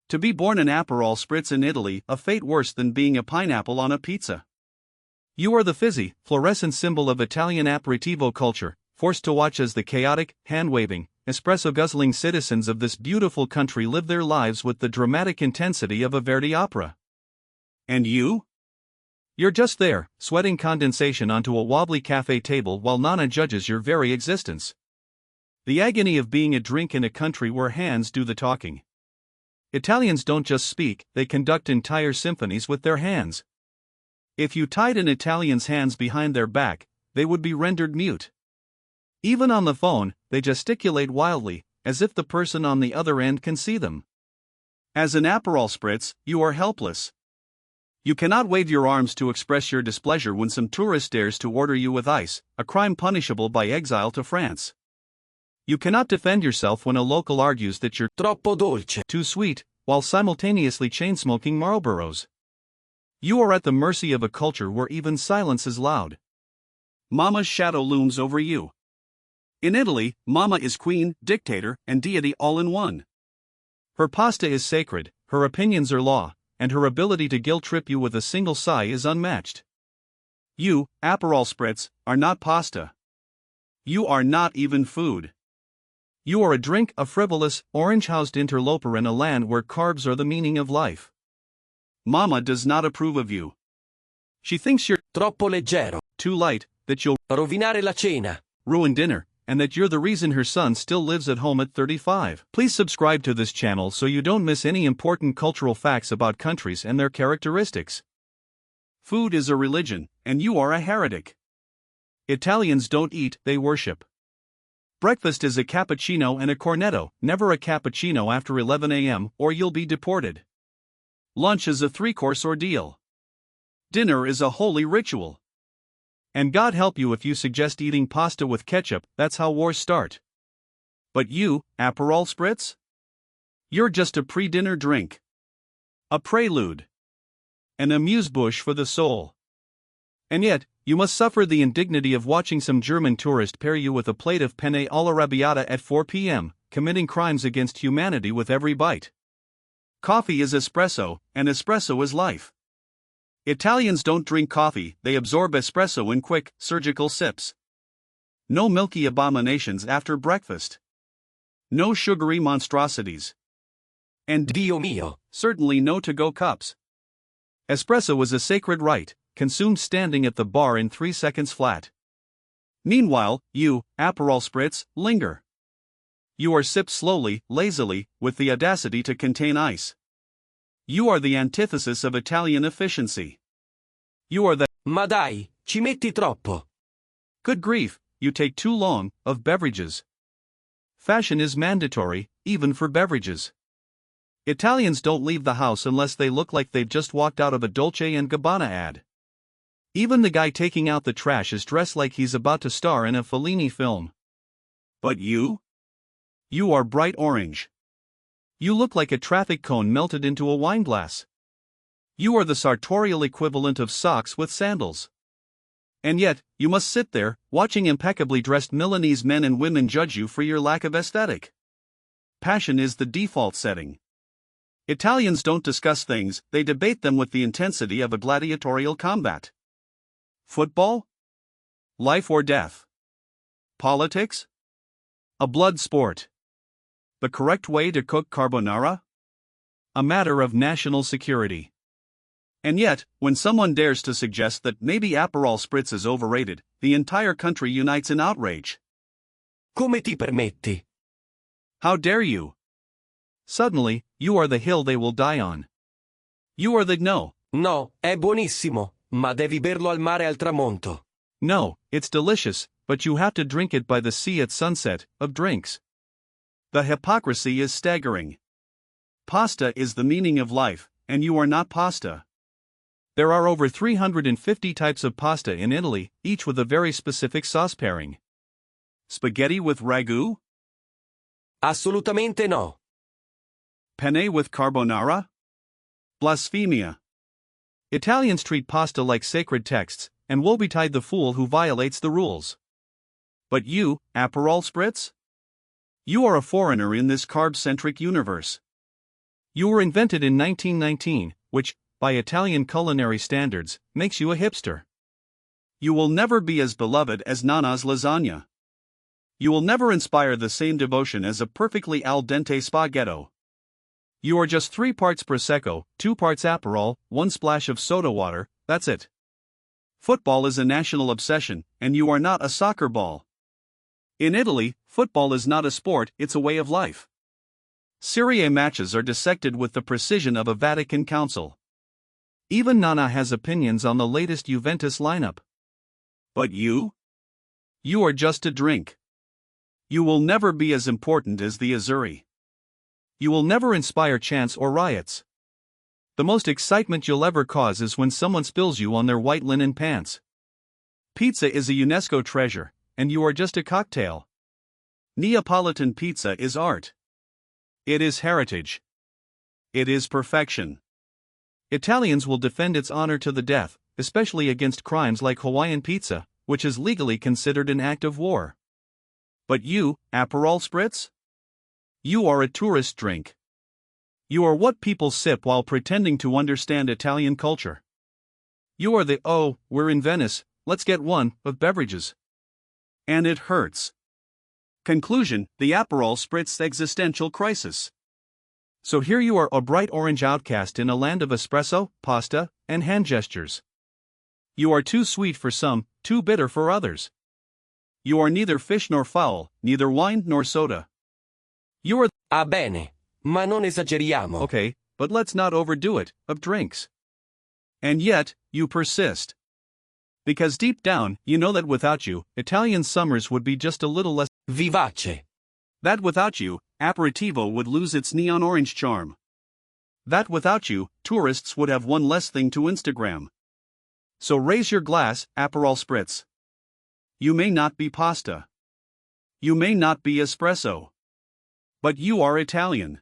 To be born an Aperol Spritz in Italy, a fate worse than being a pineapple on a pizza. You are the fizzy, fluorescent symbol of Italian aperitivo culture, forced to watch as the chaotic, hand-waving, espresso-guzzling citizens of this beautiful country live their lives with the dramatic intensity of a Verdi opera. And you? You're just there, sweating condensation onto a wobbly cafe table while Nonna judges your very existence. The agony of being a drink in a country where hands do the talking. Italians don't just speak, they conduct entire symphonies with their hands. If you tied an Italian's hands behind their back, they would be rendered mute. Even on the phone, they gesticulate wildly, as if the person on the other end can see them. As an Aperol Spritz, you are helpless. You cannot wave your arms to express your displeasure when some tourist dares to order you with ice, a crime punishable by exile to France. You cannot defend yourself when a local argues that you're troppo dolce, too sweet, while simultaneously chain-smoking Marlboros. You are at the mercy of a culture where even silence is loud. Mama's shadow looms over you. In Italy, Mama is queen, dictator, and deity all in one. Her pasta is sacred, her opinions are law, and her ability to guilt-trip you with a single sigh is unmatched. You, Aperol Spritz, are not pasta. You are not even food. You are a drink, a frivolous, orange-housed interloper in a land where carbs are the meaning of life. Mama does not approve of you. She thinks you're troppo leggero, too light, that you'll rovinare la cena, ruin dinner, and that you're the reason her son still lives at home at 35. Please subscribe to this channel so you don't miss any important cultural facts about countries and their characteristics. Food is a religion, and you are a heretic. Italians don't eat, they worship. Breakfast is a cappuccino and a cornetto, never a cappuccino after 11 a.m. or you'll be deported. Lunch is a 3-course ordeal. Dinner is a holy ritual. And God help you if you suggest eating pasta with ketchup, that's how wars start. But you, Aperol Spritz? You're just a pre-dinner drink. A prelude. An amuse-bouche for the soul. And yet, you must suffer the indignity of watching some German tourist pair you with a plate of penne all'arrabbiata at 4 p.m., committing crimes against humanity with every bite. Coffee is espresso, and espresso is life. Italians don't drink coffee, they absorb espresso in quick, surgical sips. No milky abominations after breakfast. No sugary monstrosities. And Dio mio, certainly no to-go cups. Espresso is a sacred rite, consumed standing at the bar in 3 seconds flat. Meanwhile, you, Aperol Spritz, linger. You are sipped slowly, lazily, with the audacity to contain ice. You are the antithesis of Italian efficiency. You are the ma dai, ci metti troppo. Good grief, you take too long, of beverages. Fashion is mandatory, even for beverages. Italians don't leave the house unless they look like they've just walked out of a Dolce & Gabbana ad. Even the guy taking out the trash is dressed like he's about to star in a Fellini film. But you? You are bright orange. You look like a traffic cone melted into a wineglass. You are the sartorial equivalent of socks with sandals. And yet, you must sit there, watching impeccably dressed Milanese men and women judge you for your lack of aesthetic. Passion is the default setting. Italians don't discuss things, they debate them with the intensity of a gladiatorial combat. Football? Life or death? Politics? A blood sport. The correct way to cook carbonara? A matter of national security. And yet, when someone dares to suggest that maybe Aperol Spritz is overrated, the entire country unites in outrage. Come ti permetti? How dare you? Suddenly, you are the hill they will die on. You are the no. No, è buonissimo, ma devi berlo al mare al tramonto. No, it's delicious, but you have to drink it by the sea at sunset, of drinks. The hypocrisy is staggering. Pasta is the meaning of life, and you are not pasta. There are over 350 types of pasta in Italy, each with a very specific sauce pairing. Spaghetti with ragu? Assolutamente no. Penne with carbonara? Blasphemia. Italians treat pasta like sacred texts, and woe betide the fool who violates the rules. But you, Aperol Spritz? You are a foreigner in this carb-centric universe. You were invented in 1919, which, by Italian culinary standards, makes you a hipster. You will never be as beloved as Nonna's lasagna. You will never inspire the same devotion as a perfectly al dente spaghetto. You are just 3 parts Prosecco, 2 parts Aperol, 1 splash of soda water, that's it. Football is a national obsession, and you are not a soccer ball. In Italy, football is not a sport, it's a way of life. Serie A matches are dissected with the precision of a Vatican council. Even Nonna has opinions on the latest Juventus lineup. But you? You are just a drink. You will never be as important as the Azzurri. You will never inspire chants or riots. The most excitement you'll ever cause is when someone spills you on their white linen pants. Pizza is a UNESCO treasure, and you are just a cocktail. Neapolitan pizza is art. It is heritage. It is perfection. Italians will defend its honor to the death, especially against crimes like Hawaiian pizza, which is legally considered an act of war. But you, Aperol Spritz? You are a tourist drink. You are what people sip while pretending to understand Italian culture. You are the "oh, we're in Venice, let's get one" of beverages. And it hurts. Conclusion: the Aperol Spritz existential crisis. So here you are, a bright orange outcast in a land of espresso, pasta, and hand gestures. You are too sweet for some, too bitter for others. You are neither fish nor fowl, neither wine nor soda. You are Ah bene, ma non esageriamo. okay, but let's not overdo it, of drinks. And yet, you persist. Because deep down, you know that without you, Italian summers would be just a little less Vivace. That without you, aperitivo would lose its neon orange charm. That without you, tourists would have one less thing to Instagram. So raise your glass, Aperol Spritz. You may not be pasta. You may not be espresso. But you are Italian.